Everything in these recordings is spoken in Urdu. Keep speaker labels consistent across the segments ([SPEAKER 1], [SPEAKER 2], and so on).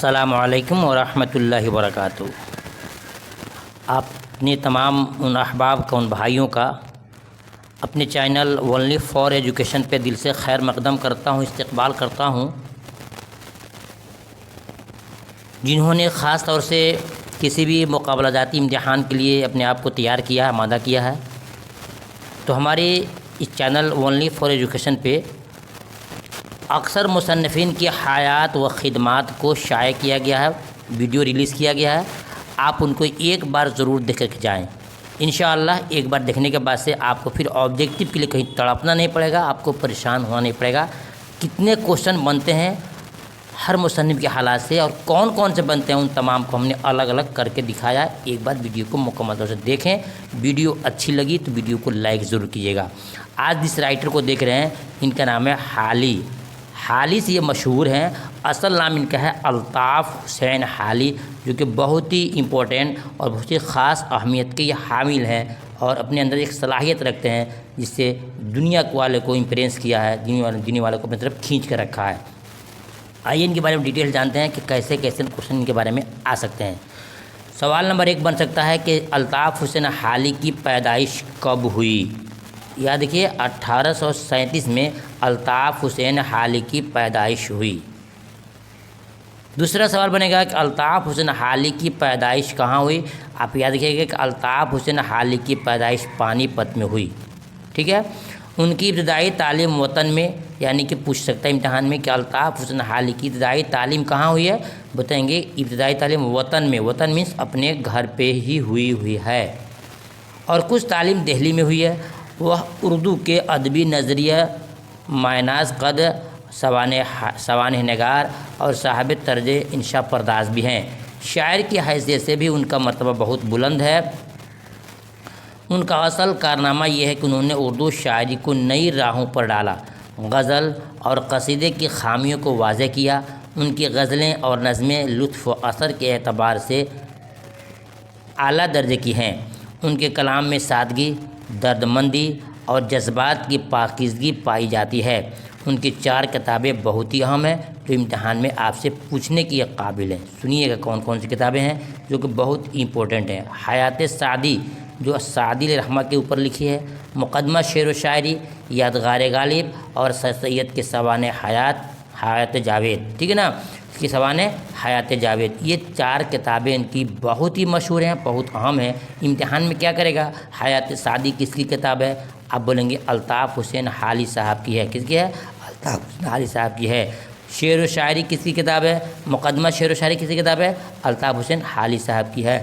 [SPEAKER 1] السلام علیکم ورحمۃ اللہ وبرکاتہ۔ اپنے تمام ان احباب کا، ان بھائیوں کا اپنے چینل اونلی فار ایجوکیشن پہ دل سے خیر مقدم کرتا ہوں، استقبال کرتا ہوں، جنہوں نے خاص طور سے کسی بھی مقابلہ جاتی امتحان کے لیے اپنے آپ کو تیار کیا ہے، آمادہ کیا ہے، تو ہمارے اس چینل اونلی فار ایجوکیشن پہ اکثر مصنفین کی حیات و خدمات کو شائع کیا گیا ہے، ویڈیو ریلیز کیا گیا ہے۔ آپ ان کو ایک بار ضرور دیکھ کے جائیں۔ انشاءاللہ ایک بار دیکھنے کے بعد سے آپ کو پھر آبجیکٹیو کے لیے کہیں تڑپنا نہیں پڑے گا، آپ کو پریشان ہونا نہیں پڑے گا۔ کتنے کوشچن بنتے ہیں ہر مصنف کے حالات سے اور کون کون سے بنتے ہیں، ان تمام کو ہم نے الگ الگ کر کے دکھایا ہے۔ ایک بار ویڈیو کو مکمل طور سے دیکھیں۔ ویڈیو اچھی لگی تو ویڈیو کو لائک ضرور کیجیے گا۔ آج جس رائٹر کو دیکھ رہے ہیں ان کا نام ہے حالی۔ حالی سے یہ مشہور ہیں، اصل نام ان کا ہے الطاف حسین حالی، جو کہ بہت ہی امپورٹنٹ اور بہت ہی خاص اہمیت کے یہ حامل ہیں اور اپنے اندر ایک صلاحیت رکھتے ہیں جس سے دنیا والے کو امپریس کیا ہے، دنیا والے کو اپنی طرف کھینچ کے رکھا ہے۔ آئیے ان کے بارے میں ڈیٹیل جانتے ہیں کہ کیسے کیسے کوشچن ان کے بارے میں آ سکتے ہیں۔ سوال نمبر 1 بن سکتا ہے کہ الطاف حسین حالی کی پیدائش کب ہوئی؟ یاد دیکھیے 1837 میں الطاف حسین حالی کی پیدائش ہوئی۔ دوسرا سوال بنے گا کہ الطاف حسین حالی کی پیدائش کہاں ہوئی؟ آپ یاد رکھیے گا کہ الطاف حسین حالی کی پیدائش پانی پت میں ہوئی، ٹھیک ہے۔ ان کی ابتدائی تعلیم وطن میں، یعنی کہ پوچھ سکتا ہے امتحان میں کہ الطاف حسین حالی کی ابتدائی تعلیم کہاں ہوئی ہے، بتائیں گے ابتدائی تعلیم وطن میں، وطن مینس اپنے گھر پہ ہی ہوئی ہے، اور کچھ تعلیم دہلی میں ہوئی ہے۔ وہ اردو کے ادبی نظریہ مائناز قد، سوانح نگار اور صاحب طرز انشا پرداز بھی ہیں۔ شاعر کی حیثیت سے بھی ان کا مرتبہ بہت بلند ہے۔ ان کا اصل کارنامہ یہ ہے کہ انہوں نے اردو شاعری کو نئی راہوں پر ڈالا، غزل اور قصیدے کی خامیوں کو واضح کیا۔ ان کی غزلیں اور نظمیں لطف و اثر کے اعتبار سے اعلیٰ درجے کی ہیں۔ ان کے کلام میں سادگی، دردمندی اور جذبات کی پاکیزگی پائی جاتی ہے۔ ان کی 4 کتابیں بہت ہی اہم ہیں جو امتحان میں آپ سے پوچھنے کی قابل ہیں۔ سنیے گا کون کون سی کتابیں ہیں جو کہ بہت امپورٹنٹ ہیں۔ حیات سعدی جو سعدی علیہ رحمہ کے اوپر لکھی ہے، مقدمہ شعر و شاعری، یادگار غالب اور سر سید کے سوانح حیات جاوید، ٹھیک ہے نا، اس کی سوانح حیات جاوید، یہ 4 کتابیں ان کی بہت ہی مشہور ہیں، بہت اہم ہیں۔ امتحان میں کیا کرے گا؟ حیات سعدی کس کی کتاب ہے؟ آپ بولیں گے الطاف حسین حالی صاحب کی ہے۔ کس کی ہے؟ الطاف حسین حالی صاحب کی ہے۔ شعر و شاعری کس کی کتاب ہے؟ مقدمہ شعر و شاعری کس کی کتاب ہے؟ الطاف حسین حالی صاحب کی ہے۔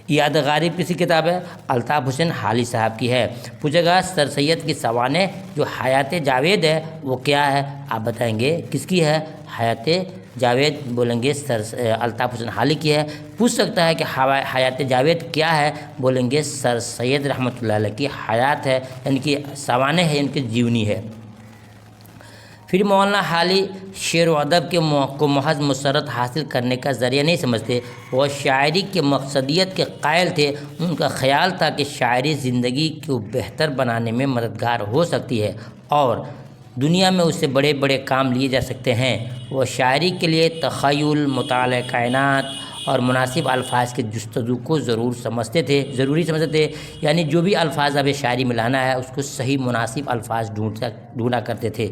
[SPEAKER 1] یاد غالب کسی کتاب ہے؟ الطاف حسین حالی صاحب کی ہے۔ پوچھے گا سر سید کی سوانح جو حیات جاوید ہے وہ کیا ہے؟ آپ بتائیں گے کس کی ہے؟ حیات جاوید، بولیں گے الطاف حسین حالی کی ہے۔ پوچھ سکتا ہے کہ حیات جاوید کیا ہے؟ بولیں گے سر سید رحمۃ اللہ علیہ کی حیات ہے، یعنی کہ سوانح ہے، ان کی جیونی ہے۔ پھر مولانا حالی شعر و ادب کو محض مسرت حاصل کرنے کا ذریعہ نہیں سمجھتے، وہ شاعری کے مقصدیت کے قائل تھے۔ ان کا خیال تھا کہ شاعری زندگی کو بہتر بنانے میں مددگار ہو سکتی ہے اور دنیا میں اس سے بڑے بڑے کام لیے جا سکتے ہیں۔ وہ شاعری کے لیے تخیل، مطالعہ کائنات اور مناسب الفاظ کے جستجو کو ضروری سمجھتے تھے، یعنی جو بھی الفاظ اب شاعری میں لانا ہے اس کو صحیح مناسب الفاظ ڈھونڈا کرتے تھے۔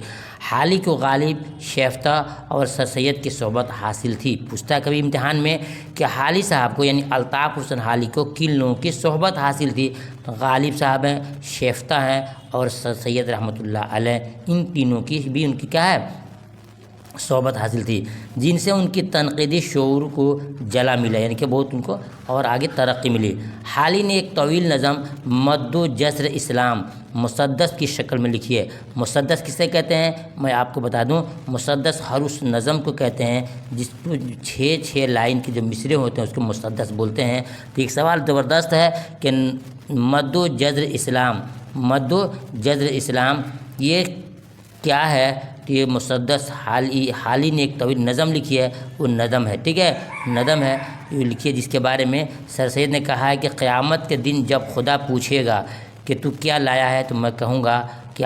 [SPEAKER 1] حالی کو غالب، شیفتہ اور سر سید کی صحبت حاصل تھی۔ پوچھتا ہے کبھی امتحان میں کہ حالی صاحب کو یعنی الطاف حسین حالی کو کن لوگوں کی صحبت حاصل تھی؟ تو غالب صاحب ہیں، شیفتہ ہیں اور سر سید رحمۃ اللہ علیہ، ان تینوں کی بھی ان کی کیا ہے؟ صحبت حاصل تھی، جن سے ان کی تنقیدی شعور کو جلا ملا، یعنی کہ بہت ان کو اور آگے ترقی ملی۔ حالی نے ایک طویل نظم مد و جزر اسلام مسدس کی شکل میں لکھی ہے۔ مسدس کسے کہتے ہیں؟ میں آپ کو بتا دوں، مسدس ہر اس نظم کو کہتے ہیں جس کو 6 لائن کے جو مصرے ہوتے ہیں اس کو مسدس بولتے ہیں۔ تو ایک سوال زبردست ہے کہ مد و جزر اسلام یہ کیا ہے؟ تو یہ مسدس حالی نے ایک طویل نظم لکھی ہے، وہ نظم ہے، ٹھیک ہے، نظم ہے یہ لکھی ہے، جس کے بارے میں سر سید نے کہا ہے کہ قیامت کے دن جب خدا پوچھے گا کہ تو کیا لایا ہے تو میں کہوں گا کہ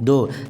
[SPEAKER 1] 2।